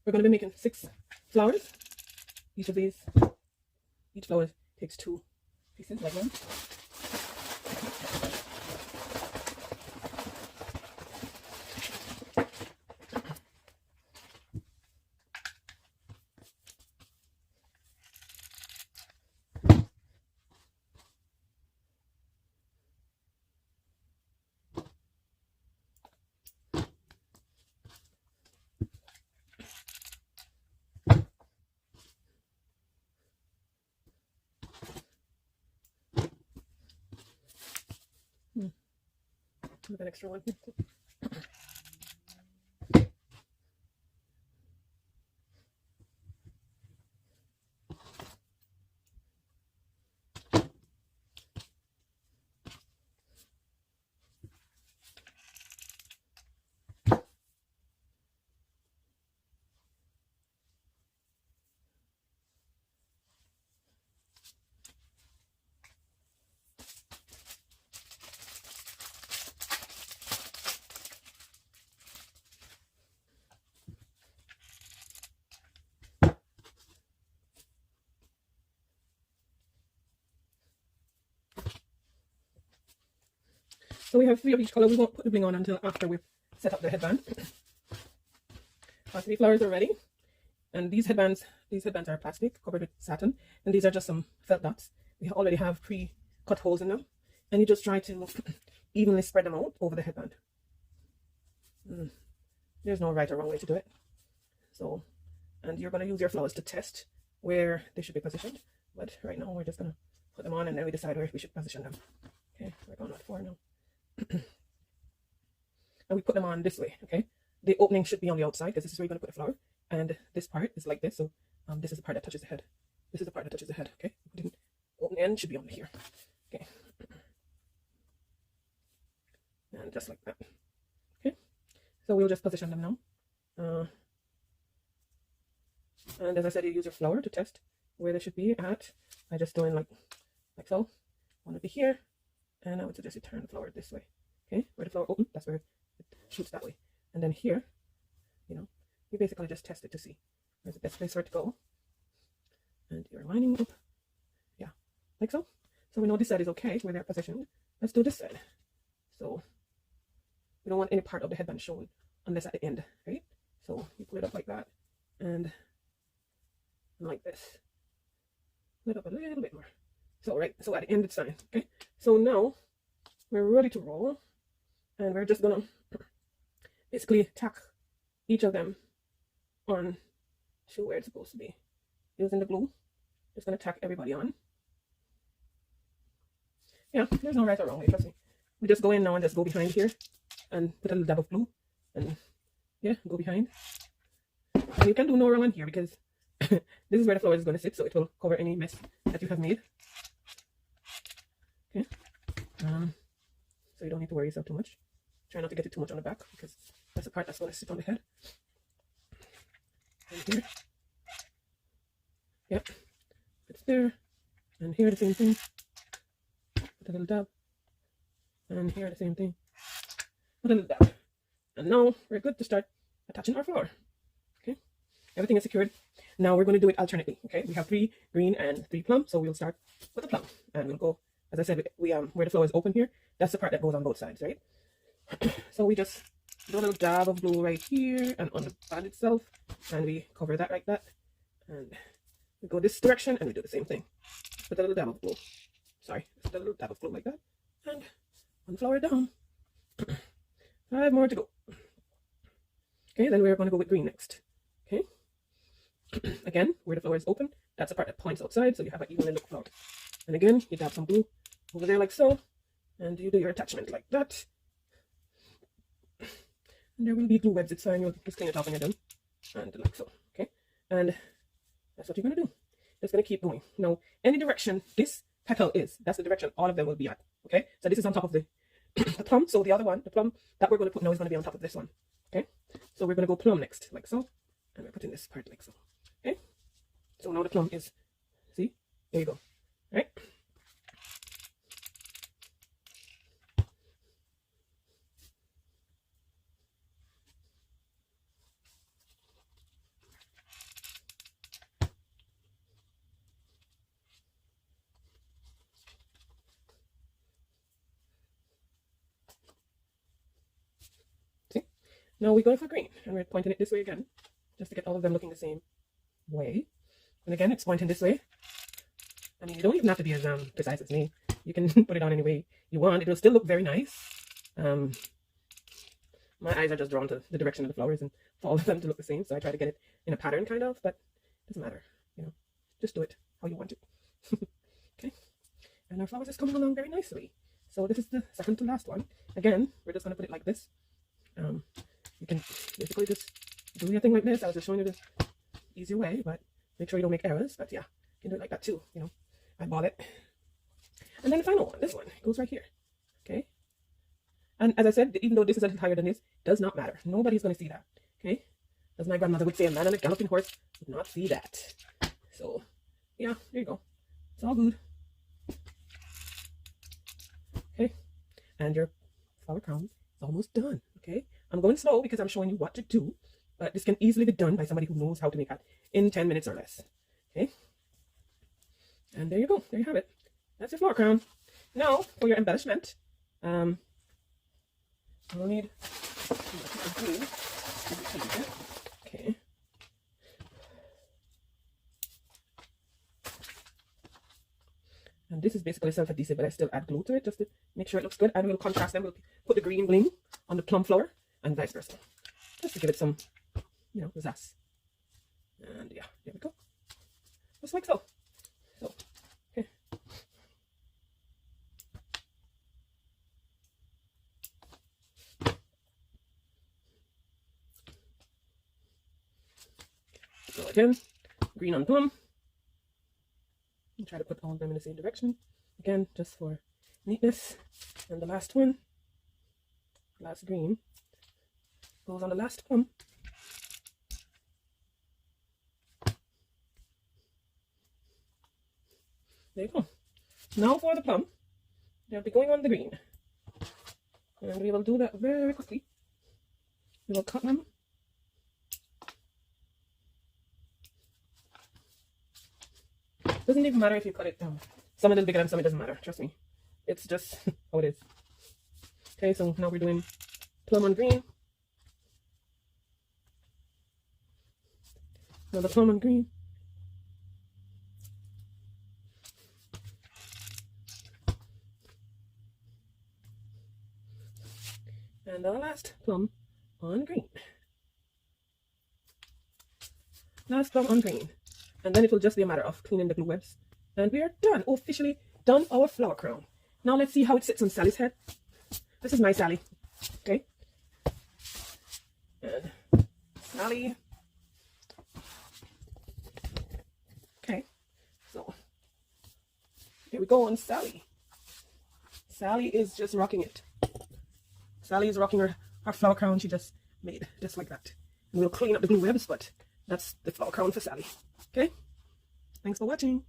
we're going to be making 6 flowers. Each flower takes 2 pieces like that. Look at an extra one here. So we have 3 of each color. We won't put the bling on until after we've set up the headband. Our 3 flowers are ready. And these headbands are plastic covered with satin. And these are just some felt dots. We already have pre-cut holes in them. And you just try to evenly spread them out over the headband. There's no right or wrong way to do it. So, and you're going to use your flowers to test where they should be positioned. But right now we're just going to put them on and then we decide where we should position them. Okay, we're going at 4 now. And we put them on this way. Okay, the opening should be on the outside because this is where you're going to put the flower, and this part is like this. So this is the part that touches the head. This is the part that touches the head. Okay, the open end should be on here. Okay, and just like that. Okay, so we'll just position them now. And as I said, you use your flower to test where they should be at by just doing like so. One would be here. And I would suggest you turn the flower this way. Okay, where the flower opens, that's where it shoots that way. And then here, you basically just test it to see where's the best place for it to go. And you're lining up, yeah, like so. So we know this side is okay where they're positioned. Let's do this side. So we don't want any part of the headband shown unless at the end, right? So you pull it up like that and like this. Pull it up a little bit more. So so at the end it's fine. Okay, so now we're ready to roll, and we're just gonna basically tack each of them on to where it's supposed to be. Using the glue, just gonna tack everybody on. Yeah, there's no right or wrong way, trust me. We just go in now and just go behind here and put a little dab of glue, and yeah, go behind. And you can do no wrong on here because this is where the flower is gonna sit, so it will cover any mess that you have made. Okay, so you don't need to worry yourself too much. Try not to get it too much on the back because that's the part that's going to sit on the head. And here, yep, it's there, and here the same thing. Put a little dab, and here the same thing. Put a little dab, and now we're good to start attaching our flower. Okay, everything is secured. Now we're going to do it alternately. Okay, we have 3 green and 3 plum, so we'll start with the plum, and we'll go. As I said, we where the flower is open here, that's the part that goes on both sides, right? So we just do a little dab of glue right here and on the band itself, and we cover that like that. And we go this direction and we do the same thing. Put a little dab of glue. Sorry, just a little dab of glue like that. And 1 flower down. 5 more to go. Okay, then we're going to go with green next. Okay. Again, where the flower is open, that's the part that points outside, so you have an evenly look flower. And again, you dab some glue over there like so, and you do your attachment like that. And there will be glue webs, it's fine, you'll just clean it off when you're done. And like so, okay? And that's what you're going to do. Just going to keep going. Now, any direction this petal is, that's the direction all of them will be at, okay? So this is on top of the plum, so the other one, the plum that we're going to put now is going to be on top of this one, okay? So we're going to go plum next, like so, and we're putting this part like so, okay? So now the plum is, see? There you go. Right? Now we're going for green, and we're pointing it this way again, just to get all of them looking the same way. And again, it's pointing this way. I mean, you don't even have to be as precise as me. You can put it on any way you want. It will still look very nice. My eyes are just drawn to the direction of the flowers and for all of them to look the same. So I try to get it in a pattern, kind of, but it doesn't matter. You know, just do it how you want it. Okay. And our flowers is coming along very nicely. So this is the second to last one. Again, we're just going to put it like this. You can basically just do your thing like this. I was just showing you the easier way, but make sure you don't make errors. But yeah, you can do it like that too. You know, eyeball it. And then the final one, this one, goes right here. Okay. And as I said, even though this is a little higher than this, does not matter. Nobody's going to see that. Okay. As my grandmother would say, a man on a galloping horse would not see that. So, yeah, there you go. It's all good. Okay. And your flower crown is almost done. Okay. I'm going slow because I'm showing you what to do. But this can easily be done by somebody who knows how to make that in 10 minutes or less. Okay. And there you go. There you have it. That's your flower crown. Now, for your embellishment, you'll need glue. Okay. And this is basically self-adhesive, but I still add glue to it just to make sure it looks good. And we'll contrast them. We'll put the green bling on the plum flower and vice versa. Just to give it some, you know, zazz. And yeah, there we go. Just like so. So, okay. So again, green on plum. And try to put all of them in the same direction. Again, just for neatness. And the last one, last green, goes on the last plum. There you go. Now for the plum, they'll be going on the green. And we will do that very quickly. We will cut them. Doesn't even matter if you cut it down. Some a little bigger and some it doesn't matter. Trust me. It's just how it is. Okay, so now we're doing plum on green. Now the plum on green. And the last plum on green. Last plum on green. And then it will just be a matter of cleaning the glue webs. And we are done. Officially done our flower crown. Now let's see how it sits on Sally's head. This is my Sally. Okay. And Sally. Okay. So here we go on Sally. Sally is just rocking it. Sally is rocking her flower crown she just made. Just like that. And we'll clean up the glue webs, but that's the flower crown for Sally. Okay? Thanks for watching.